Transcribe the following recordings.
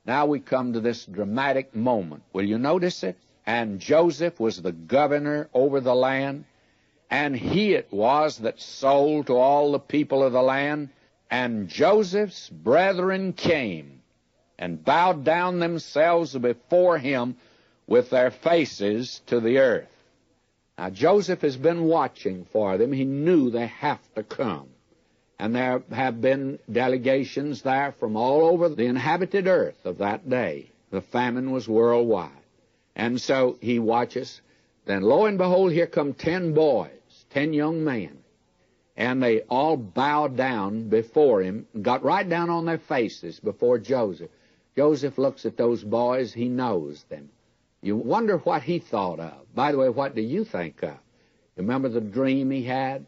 Now we come to this dramatic moment. Will you notice it? And Joseph was the governor over the land, and he it was that sold to all the people of the land. And Joseph's brethren came and bowed down themselves before him with their faces to the earth. Now Joseph has been watching for them. He knew they have to come. And there have been delegations there from all over the inhabited earth of that day. The famine was worldwide. And so he watches. Then lo and behold, here come 10 boys, 10 young men. And they all bowed down before him, got right down on their faces before Joseph. Joseph looks at those boys. He knows them. You wonder what he thought of. By the way, what do you think of? Remember the dream he had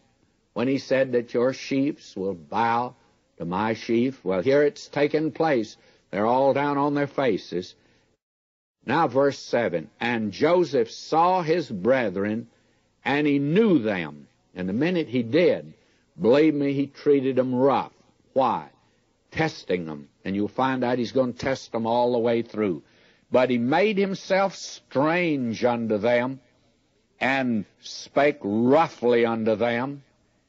when he said that your sheaves will bow to my sheaf? Well, here it's taken place. They're all down on their faces. Now verse 7, and Joseph saw his brethren, and he knew them. And the minute he did, believe me, he treated them rough. Why? Testing them. And you'll find out he's going to test them all the way through. But he made himself strange unto them, and spake roughly unto them.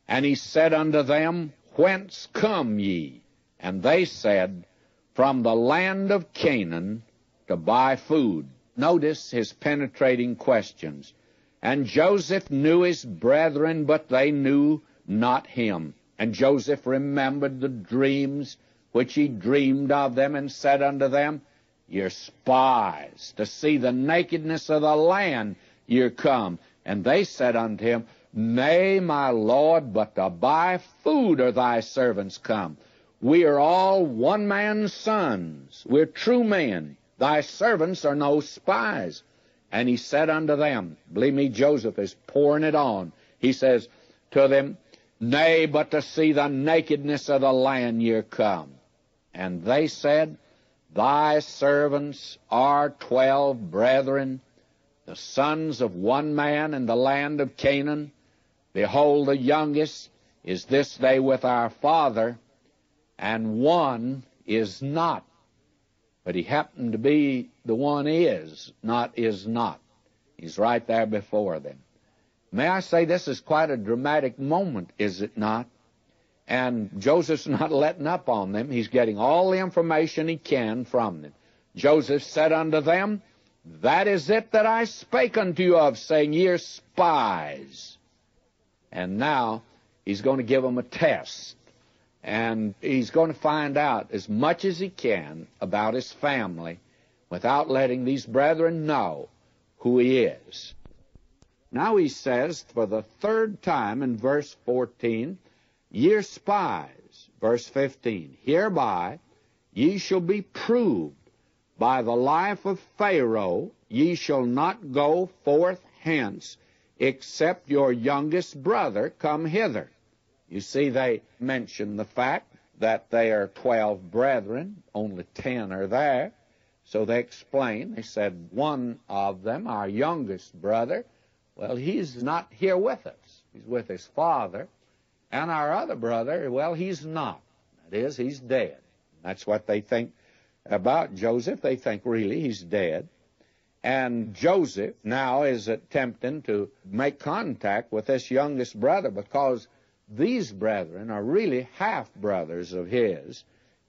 And he said unto them, whence come ye? And they said, from the land of Canaan, to buy food. Notice his penetrating questions. And Joseph knew his brethren, but they knew not him. And Joseph remembered the dreams which he dreamed of them, and said unto them, You're spies, to see the nakedness of the land you're come. And they said unto him, Nay, my Lord, but to buy food are thy servants come. We are all one man's sons. We're true men. Thy servants are no spies. And he said unto them, believe me, Joseph is pouring it on. He says to them, Nay, but to see the nakedness of the land you're come. And they said, Thy servants are 12 brethren, the sons of one man in the land of Canaan. Behold, the youngest is this day with our father, and one is not. But he happened to be the one is not. He's right there before them. May I say, this is quite a dramatic moment, is it not? And Joseph's not letting up on them. He's getting all the information he can from them. Joseph said unto them, That is it that I spake unto you of, saying, Ye are spies. And now he's going to give them a test. And he's going to find out as much as he can about his family without letting these brethren know who he is. Now he says for the third time in verse 14, Ye are spies. Verse 15, Hereby ye shall be proved by the life of Pharaoh. Ye shall not go forth hence, except your youngest brother come hither. You see, they mention the fact that they are 12 brethren, only 10 are there. So they explain, they said, one of them, our youngest brother, well, he's not here with us. He's with his father. And our other brother, well, he's not. That is, he's dead. That's what they think about Joseph. They think really he's dead. And Joseph now is attempting to make contact with this youngest brother, because these brethren are really half-brothers of his.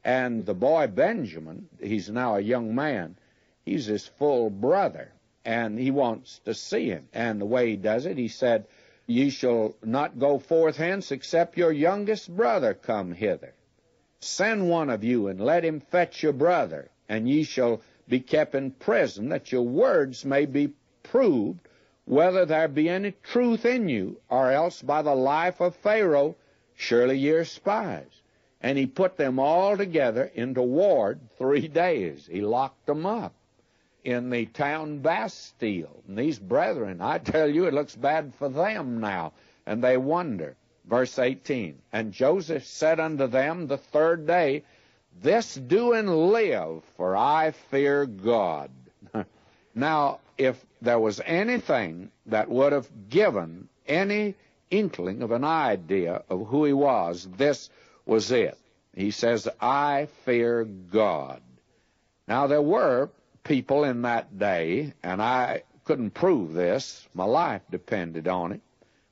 And the boy Benjamin, he's now a young man, he's his full brother, and he wants to see him. And the way he does it, he said, Ye shall not go forth hence, except your youngest brother come hither. Send one of you, and let him fetch your brother, and ye shall be kept in prison, that your words may be proved, whether there be any truth in you, or else by the life of Pharaoh, surely ye are spies. And he put them all together into ward 3 days. He locked them up in the town Bastille. And these brethren, I tell you, it looks bad for them now. And they wonder. Verse 18, And Joseph said unto them the third day, This do and live, for I fear God. Now, if there was anything that would have given any inkling of an idea of who he was, this was it. He says, I fear God. Now, there were people in that day, and I couldn't prove this, my life depended on it,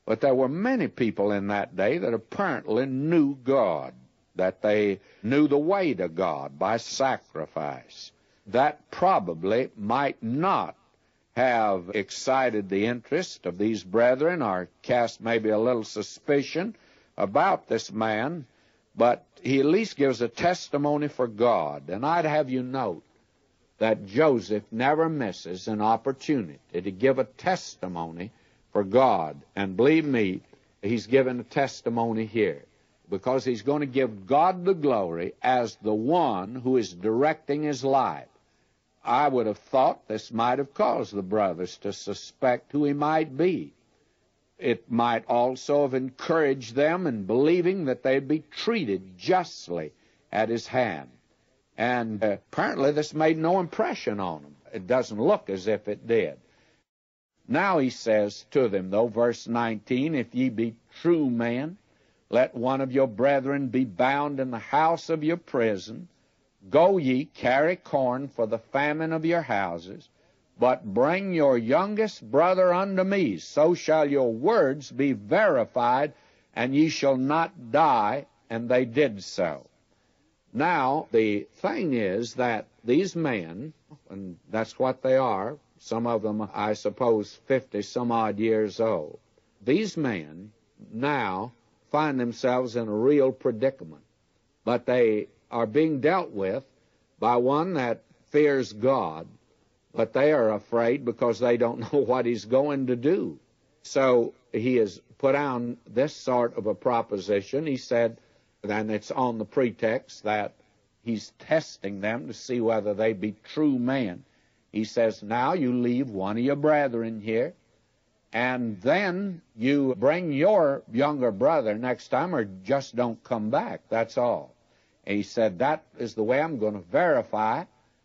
but there were many people in that day that apparently knew God, that they knew the way to God by sacrifice. That probably might not have excited the interest of these brethren or cast maybe a little suspicion about this man, but he at least gives a testimony for God. And I'd have you note that Joseph never misses an opportunity to give a testimony for God. And believe me, he's given a testimony here, because he's going to give God the glory as the one who is directing his life. I would have thought this might have caused the brothers to suspect who he might be. It might also have encouraged them in believing that they'd be treated justly at his hand. And apparently this made no impression on them. It doesn't look as if it did. Now he says to them, though, verse 19, if ye be true men, let one of your brethren be bound in the house of your prison. Go ye, carry corn for the famine of your houses, but bring your youngest brother unto me. So shall your words be verified, and ye shall not die. And they did so. Now, the thing is that these men, and that's what they are, some of them, I suppose, 50-some-odd years old, these men now find themselves in a real predicament. But they are being dealt with by one that fears God, but they are afraid because they don't know what he's going to do. So he has put on this sort of a proposition. He said, and it's on the pretext that he's testing them to see whether they be true men. He says, now you leave one of your brethren here, and then you bring your younger brother next time, or just don't come back. That's all. And he said, that is the way I'm going to verify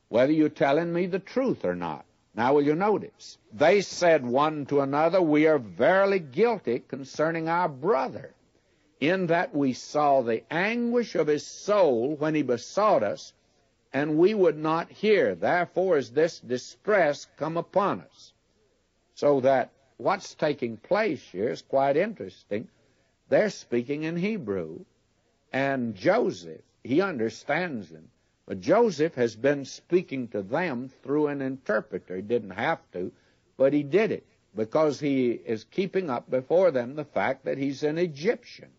whether you're telling me the truth or not. Now, will you notice? They said one to another, we are verily guilty concerning our brother, in that we saw the anguish of his soul when he besought us, and we would not hear. Therefore is this distress come upon us. So that what's taking place here is quite interesting. They're speaking in Hebrew, and Joseph, he understands them. But Joseph has been speaking to them through an interpreter. He didn't have to, but he did it because he is keeping up before them the fact that he's an Egyptian.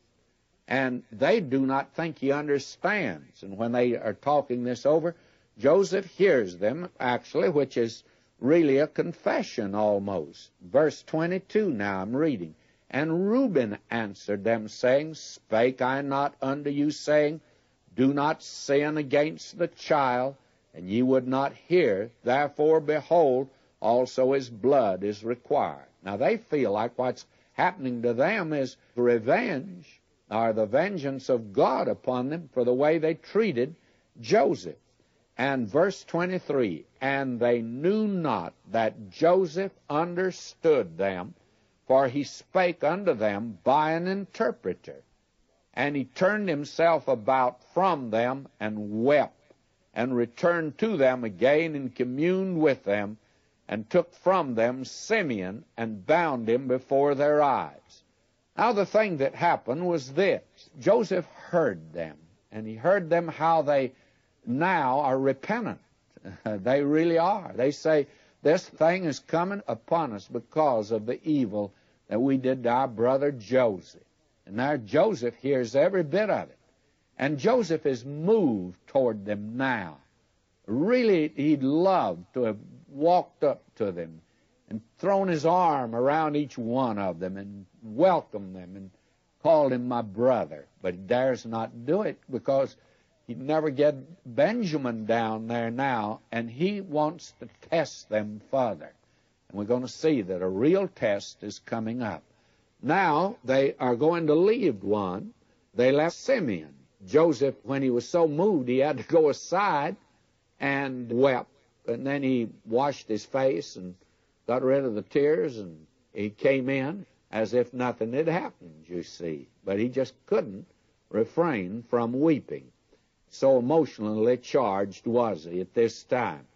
And they do not think he understands. And when they are talking this over, Joseph hears them, actually, which is really a confession almost. Verse 22 now I'm reading. And Reuben answered them, saying, spake I not unto you, saying, do not sin against the child, and ye would not hear. Therefore, behold, also his blood is required. Now, they feel like what's happening to them is revenge, or the vengeance of God upon them for the way they treated Joseph. And verse 23, and they knew not that Joseph understood them, for he spake unto them by an interpreter. And he turned himself about from them and wept, and returned to them again and communed with them, and took from them Simeon and bound him before their eyes. Now the thing that happened was this. Joseph heard them, and he heard them how they now are repentant. They really are. They say, this thing is coming upon us because of the evil that we did to our brother Joseph. And now Joseph hears every bit of it. And Joseph is moved toward them now. Really, he'd love to have walked up to them and thrown his arm around each one of them and welcomed them and called him my brother. But he dares not do it because he'd never get Benjamin down there now, and he wants to test them further. And we're going to see that a real test is coming up. Now they are going to leave one. They left Simeon. Joseph, when he was so moved, he had to go aside and wept. And then he washed his face and got rid of the tears, and he came in as if nothing had happened, you see. But he just couldn't refrain from weeping. So emotionally charged was he at this time.